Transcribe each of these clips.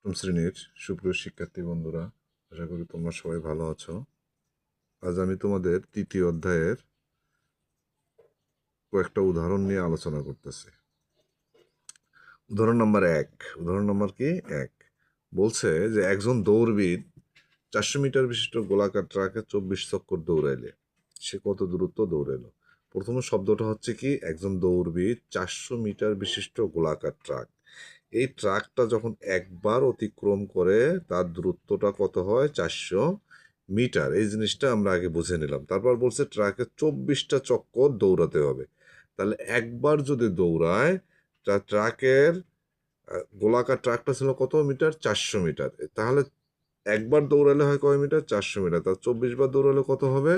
অষ্টম শ্রেণীর সুপ্রিয় শিক্ষার্থী বন্ধুরা, আশা করি তোমরা সবাই ভালো আছো। আজ আমি তোমাদের তৃতীয় অধ্যায়ের কয়েকটা উদাহরণ নিয়ে আলোচনা করতেছি। উদাহরণ নাম্বার 1। উদাহরণ নাম্বার কি 1 বলছে যে একজন দৌড়বিদ 400 মিটার বিশিষ্ট গোলাকার ট্রাকে 24 চক্কর দৌড়াইলে সে কত দূরত্ব দৌড়াইল। প্রথম শব্দটা হচ্ছে কি, একজন দৌড়বিদ 400 মিটার বিশিষ্ট গোলাকার ট্রাক। এই ট্রাকটা যখন একবার অতিক্রম করে তার দূরত্বটা কত হয়? 400 মিটার। এই জিনিসটা আমরা আগে বুঝে নিলাম। তারপর বলছে ট্রাকে 24টা চক্কর দৌড়াতে হবে। তাহলে একবার যদি দৌড়ায়, ট্রাকের গোলাকার ট্রাকটা ছিল কত মিটার? 400 মিটার। তাহলে একবার দৌড়ালে হয় কয় মিটার? 400 মিটার। তার 24 বার দৌড়ালে কত হবে?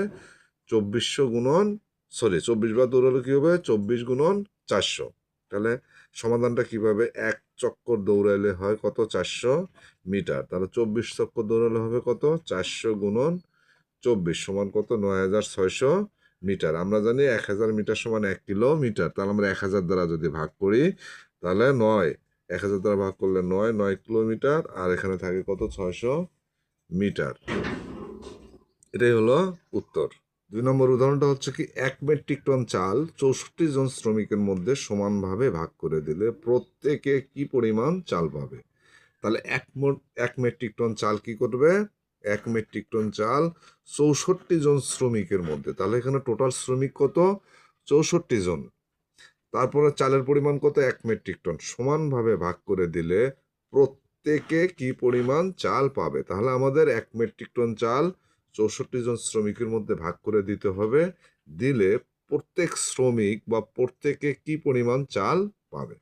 24 বার দৌড়ালে কি হবে? 24 গুণন 400। তাহলে সমাধানটা কিভাবে? এক চক্কর দৌড়াইলে হয় কত? 400 মিটার। তাহলে 24 চক্কর দৌড়ালে হবে কত? 400 গুণন 24 সমান কত? 9600 মিটার। আমরা জানি 1000 মিটার সমান 1 কিলোমিটার। তাহলে আমরা 1000 দ্বারা যদি ভাগ করি তাহলে 1000 দ্বারা ভাগ করলে 9 কিলোমিটার, আর এখানে থাকে কত? 600 মিটার। এটাই হলো উত্তর। 2 নম্বর উদাহরণটা হচ্ছে কি, 1 মেট্রিক টন চাল 64 জন শ্রমিকের মধ্যে সমানভাবে ভাগ করে দিলে প্রত্যেকে কি পরিমাণ চাল পাবে। তাহলে 1 মেট্রিক টন চাল কি করবে? 1 মেট্রিক টন চাল 64 জন শ্রমিকের মধ্যে, তাহলে এখানে টোটাল শ্রমিক কত? 64 জন। তারপরে চালের পরিমাণ কত? 1 মেট্রিক টন। সমানভাবে ভাগ করে দিলে প্রত্যেকে কি পরিমাণ চাল পাবে। তাহলে আমাদের 1 মেট্রিক টন চাল 64 জন শ্রমিকের মধ্যে ভাগ করে দিতে হবে। দিলে প্রত্যেক শ্রমিক বা প্রত্যেকে কি পরিমাণ চাল পাবে।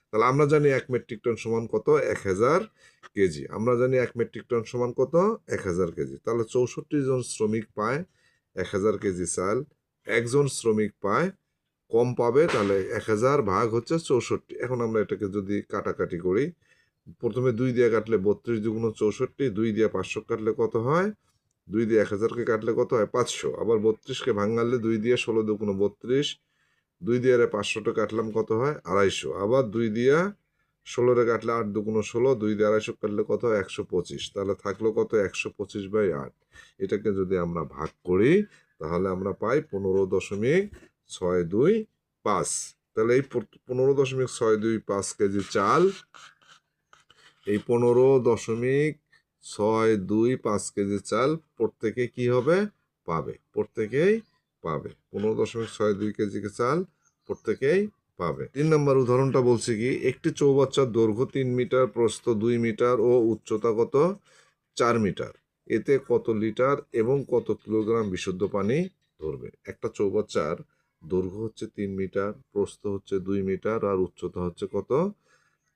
তাহলে আমরা জানি 1 মেট্রিক টন সমান কত? 1000 কেজি। আমরা জানি 1 মেট্রিক টন সমান কত? 1000 কেজি। তাহলে 64 জন শ্রমিক পায় 1000 কেজি চাল, একজন শ্রমিক পায় কম পাবে। তাহলে 1000 ভাগ হচ্ছে 64। এখন আমরা এটাকে যদি কাটাকাটি করি, প্রথমে 2 দিয়ে কাটলে 32 দুগুণ 64, 2 দিয়ে 500 কাটলে কত হয়? 2 দিয়ে 1000কে কাটলে কত হয়? 500। আবার 32কে ভাঙালে 2 দিয়ে 16 দুগুণ 32, 2 দিয়ে 500টা কাটলাম কত হয়? 250। আবার 2 দিয়ে 16 কাটলে 8 দুগুণ 16, 2 দিয়ে 250 কাটলে কত হয়? 125। তাহলে থাকলো কত? 125/8। এটাকে যদি আমরা ভাগ করি তাহলে আমরা পাই 15.625। তাহলে এই 15.625 কেজি চাল, এই 15.625 কেজি চাল প্রত্যেকে কি হবে? পাবে। প্রত্যেকেই পাবে 15.62 কেজি চাল প্রত্যেকেই পাবে। 3 নম্বর উদাহরণটা বলছে কি, একটি চৌবাচ্চার দৈর্ঘ্য 3 মিটার, প্রস্থ 2 মিটার ও উচ্চতা কত? 4 মিটার। এতে কত লিটার এবং কত কিলোগ্রাম বিশুদ্ধ পানি ধরবে। একটা চৌবাচ্চার দৈর্ঘ্য হচ্ছে 3 মিটার, প্রস্থ হচ্ছে 2 মিটার, আর উচ্চতা হচ্ছে কত?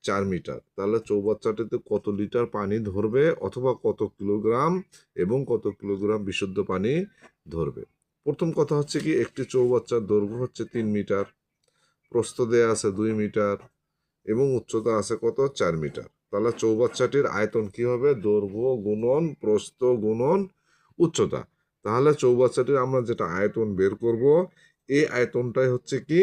4 মিটার। তাহলে চৌবাচ্চাটিতে কত লিটার পানি ধরবে অথবা কত কিলোগ্রাম এবং কত কিলোগ্রাম বিশুদ্ধ পানি ধরবে। প্রথম কথা হচ্ছে কি, একটি চৌবাচ্চার দৈর্ঘ্য হচ্ছে 3 মিটার, প্রস্থ দেয়া আছে 2 মিটার এবং উচ্চতা আছে কত? 4 মিটার। তাহলে চৌবাচ্চাটির আয়তন কি হবে? দৈর্ঘ্য গুণন প্রস্থ গুণন উচ্চতা। তাহলে চৌবাচ্চাটির আমরা যেটা আয়তন বের করব, এই আয়তনটাই হচ্ছে কি,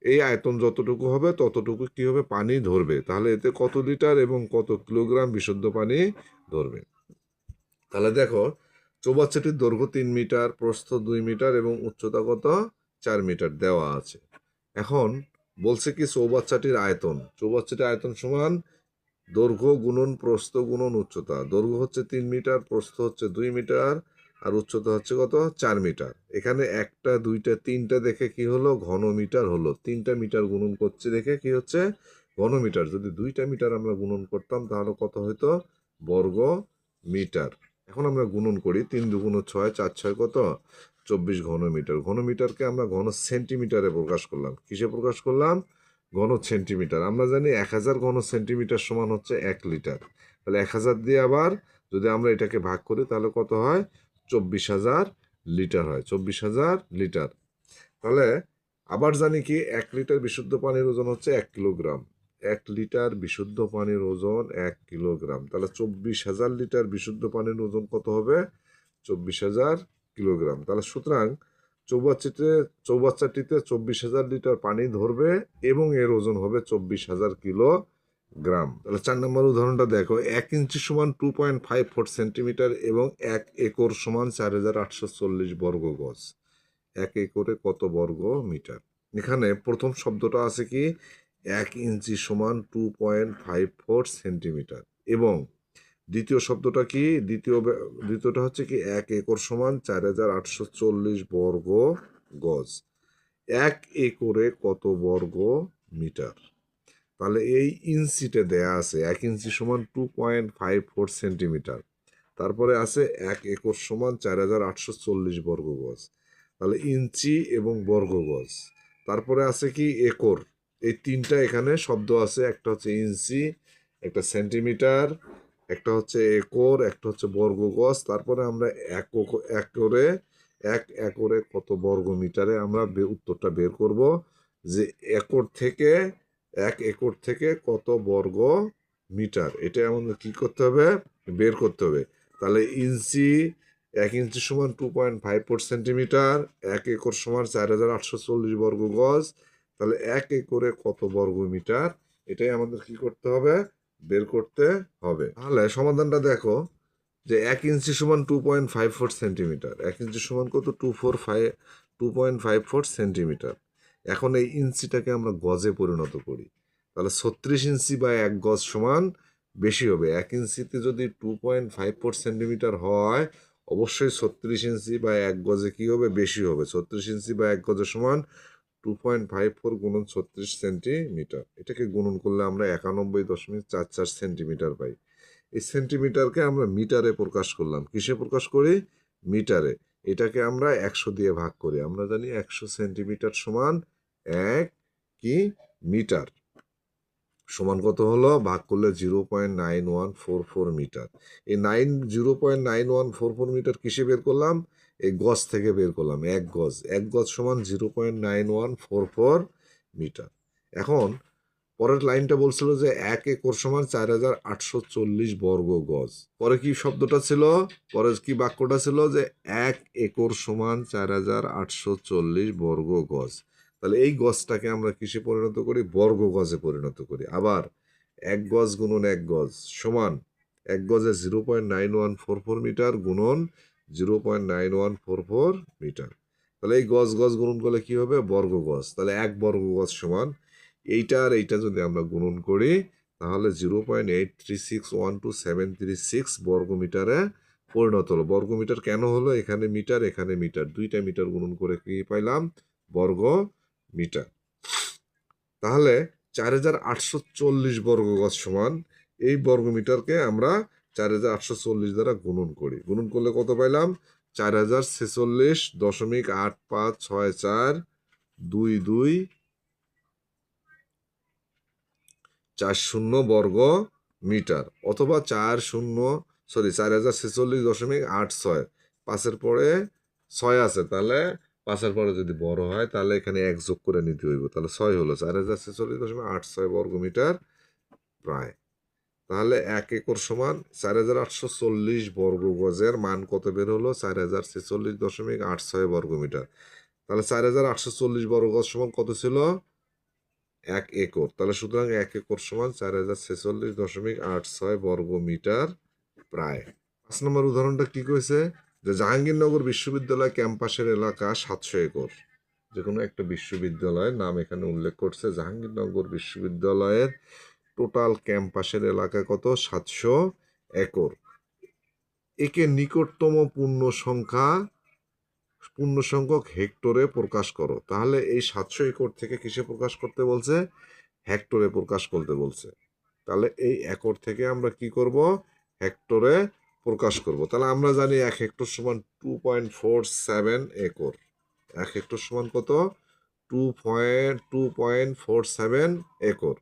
এই আয়তন যতটুকু হবে ততটুকু কি হবে? পানি ধরবে। তাহলে এতে কত লিটার এবং কত কিলোগ্রাম বিশুদ্ধ পানি ধরবে। তাহলে দেখো, চৌবাচ্চাটির দৈর্ঘ্য 3 মিটার, প্রস্থ 2 মিটার এবং উচ্চতা কত? 4 মিটার দেওয়া আছে। এখন বলছে কি, চৌবাচ্চাটির আয়তন। চৌবাচ্চাটির আয়তন সমান দৈর্ঘ্য গুণন প্রস্থ গুণন উচ্চতা। দৈর্ঘ্য হচ্ছে 3 মিটার, প্রস্থ হচ্ছে 2 মিটার, আর উচ্চতা হচ্ছে কত? 4 মিটার। এখানে 1টা 2টা 3টা দেখে কি হলো? ঘন মিটার হলো। 3টা মিটার গুণন করছে দেখে কি হচ্ছে? ঘন মিটার। যদি 2টা মিটার আমরা গুণন করতাম তাহলে কত হতো? বর্গ মিটার। এখন আমরা গুণন করি, 3 দুগুণ 6, 4 6 কত? 24 ঘন মিটার। ঘন মিটারকে আমরা ঘন সেন্টিমিটারে প্রকাশ করলাম। কিসে প্রকাশ করলাম? ঘন সেন্টিমিটার। আমরা জানি 1000 ঘন সেন্টিমিটার সমান হচ্ছে 1 লিটার। তাহলে 1000 দিয়ে আবার যদি আমরা এটাকে ভাগ করি তাহলে কত হয়? 24,000 লিটার হয়। 24,000 লিটার। তাহলে আবার জানি কি, 1 লিটার বিশুদ্ধ পানির ওজন হচ্ছে 1 কিলোগ্রাম। 1 লিটার বিশুদ্ধ পানির ওজন 1 কিলোগ্রাম। তাহলে 24,000 লিটার বিশুদ্ধ পানির ওজন কত হবে? 24,000 কিলোগ্রাম। তাহলে সুতরাং চৌবাচ্চাটিতে 24,000 লিটার পানি ধরবে এবং এর ওজন হবে 24,000 কিলোগ্রাম। গ্রাম। তাহলে 4 নম্বর উদাহরণটা দেখো, 1 ইঞ্চি সমান 2.54 সেন্টিমিটার এবং 1 একর সমান 4840 বর্গ গজ। 1 একরে কত বর্গ মিটার? এখানে প্রথম শব্দটা আছে কি 1 ইঞ্চি সমান 2.54 সেন্টিমিটার এবং দ্বিতীয় শব্দটা কি দ্বিতীয়টা হচ্ছে কি 1 একর সমান 4840 বর্গ গজ। 1 একরে কত বর্গ মিটার? তাহলে এই ইঞ্চিতে দেয়া আছে 1 ইঞ্চি সমান 2.54 সেন্টিমিটার, তারপরে আছে 1 একর সমান 4840 বর্গ গজ। তাহলে ইঞ্চি এবং বর্গ গজ, তারপরে আছে কি একর। এই তিনটা এখানে শব্দ আছে, একটা হচ্ছে ইঞ্চি, একটা সেন্টিমিটার, একটা হচ্ছে একর, একটা হচ্ছে বর্গ গজ। তারপরে আমরা একরে 1 একরে কত বর্গ মিটারে আমরা উত্তরটা বের করব যে একর থেকে 1 একর থেকে কত বর্গ মিটার, এটা আমাদের কি করতে হবে? বের করতে হবে। তাহলে ইঞ্চি 1 ইঞ্চি সমান 2.54 সেন্টিমিটার, 1 একর সমান 4840 বর্গ গজ। তাহলে 1 একরে কত বর্গ মিটার, এটাই আমাদের কি করতে হবে? বের করতে হবে। তাহলে সমাধানটা দেখো যে 1 ইঞ্চি সমান 2.54 সেন্টিমিটার, 1 ইঞ্চি সমান কত? 2.54 সেন্টিমিটার। এখন এই ইঞ্চিটাকে আমরা গজে পরিণত করি, তাহলে 36 ইঞ্চি বা 1 গজ সমান বেশি হবে। 1 ইঞ্চিতে যদি 2.54 সেন্টিমিটার হয়, অবশ্যই 36 ইঞ্চি বা 1 গজে কি হবে? বেশি হবে। 36 ইঞ্চি বা 1 গজের সমান 2.54 গুণন 36 সেন্টিমিটার। এটাকে গুণন করলে আমরা 91.44 সেন্টিমিটার পাই। এই সেন্টিমিটারকে আমরা মিটারে প্রকাশ করলাম। কিসে প্রকাশ করি? মিটারে। এটাকে আমরা 100 দিয়ে ভাগ করি। আমরা জানি 100 সেন্টিমিটার সমান 1 কি মিটার। সমান কত হলো? ভাগ করলে 0.9144 মিটার। এই 0.9144 মিটার কিসে বের করলাম? এই গজ থেকে বের করলাম। 1 গজ, 1 গজ সমান 0.9144 মিটার। এখন পরের লাইনটা বলছিল যে 1 একর সমান 4840 বর্গ গজ। পরে কি শব্দটা ছিল? পরে কি বাক্যটা ছিল? যে 1 একর সমান 4840 বর্গ গজ। তাহলে এই গজটাকে আমরা কিসে পরিণত করি? বর্গ গজে পরিণত করি। আবার 1 গজ গুণন 1 গজ সমান 1 গজে 0.9144 মিটার গুণন 0.9144 মিটার। তাহলে এই গজ গজ গুণন করলে কি হবে? বর্গ গজ। তাহলে 1 বর্গ গজ সমান এইটা আর এইটা যদি আমরা গুণন করি তাহলে 0.83612 বর্গ মিটারে পরিণত হলো। বর্গ মিটার কেন হলো? এখানে মিটার, এখানে মিটার, দুইটা মিটার গুণন করে কি পাইলাম? বর্গ মিটার। তাহলে 4840 বর্গ গজ সমান এই বর্গ মিটারকে আমরা 4840 দ্বারা গুণন করি। গুণন করলে কত পাইলাম? 4046.856224 বর্গ মিটার, অথবা 4046.86, 5-এর পরে 6 আছে, তাহলে 5-এর পরে যদি বড় হয় তাহলে এখানে 1 যোগ করে নিতে হইব। তাহলে 6 হলো 4046.86 বর্গ মিটার প্রায়। তাহলে 1 একর সমান 4840 বর্গ গজের মান কত বের হলো? 4046.86 বর্গ মিটার। তাহলে 4840 বর্গ গজ সমান কত ছিল? 1 একর। তাহলে সুতরাং 1 একর সমান 4046.86 বর্গ মিটার প্রায়। 5 নম্বর উদাহরণটা কি কইছে? যে জাহাঙ্গীরনগর বিশ্ববিদ্যালয় ক্যাম্পাসের এলাকা 700 একর। যে কোনো একটা বিশ্ববিদ্যালয়ের নাম এখানে উল্লেখ করছে। জাহাঙ্গীরনগর বিশ্ববিদ্যালয়ের টোটাল ক্যাম্পাসের এলাকা কত? 700 একর। একে নিকটতম পূর্ণ সংখ্যক হেক্টরে প্রকাশ করো। তাহলে এই 700 একর থেকে কিসে প্রকাশ করতে বলছে? হেক্টরে প্রকাশ করতে বলছে। তাহলে এই একর থেকে আমরা কি করব? হেক্টরে প্রকাশ করব। তাহলে আমরা জানি 1 হেক্টর সমান 2.47 একর। 1 হেক্টর সমান কত? 2.47 একর।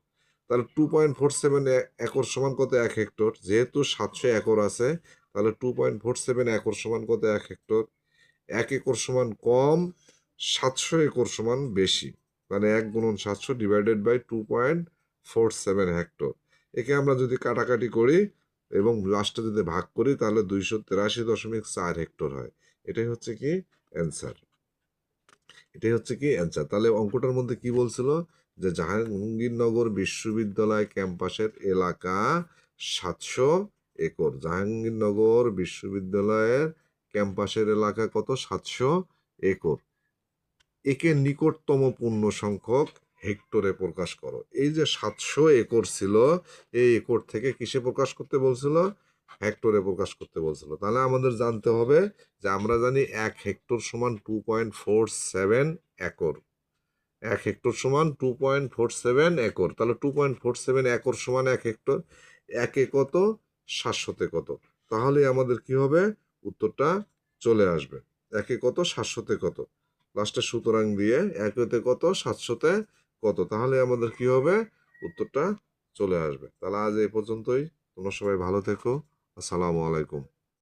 তাহলে 2.47 একর সমান কত? 1 হেক্টর। যেহেতু 700 একর আছে, তাহলে 2.47 একর সমান কত? 1 হেক্টর। 1 একর সমান কম, 700 একর সমান বেশি। মানে 1 গুণন 700 ডিভাইডেড বাই 2.47 হেক্টর। একে আমরা যদি কাটাকাটি করি এবং লাস্টে যদি ভাগ করি তাহলে 283.4 হেক্টর হয়। এটাই হচ্ছে কি অ্যান্সার। এটাই হচ্ছে কি অ্যান্সার। তাহলে অঙ্কটার মধ্যে কি বলছিল? যে জাহাঙ্গীরনগর বিশ্ববিদ্যালয় ক্যাম্পাসের এলাকা 700 একর। জাহাঙ্গীরনগর বিশ্ববিদ্যালয়ের ক্যাম্পাসের এলাকা কত? 700 একর। একে নিকটতম পূর্ণ সংখ্যক হেক্টরে প্রকাশ করো। এই যে 700 একর ছিল, এই একর থেকে কিসে প্রকাশ করতে বলছিল? হেক্টরে প্রকাশ করতে বলছিল। তাহলে আমাদের জানতে হবে যে আমরা জানি 1 হেক্টর সমান 2.47 একর। 1 হেক্টর সমান 2.47 একর। তাহলে 2.47 একর সমান 1 হেক্টর। একে কত? 700-তে কত? তাহলে আমাদের কি হবে? উত্তরটা চলে আসবে। একে কত? 700-তে কত? লাস্টে সুতরাং দিয়ে একেতে কত? 700-তে কত? তাহলে আমাদের কি হবে? উত্তরটা চলে আসবে। তাহলে আজ এই পর্যন্তই। তোমরা সবাই ভালো থেকো। আসসালামু আলাইকুম।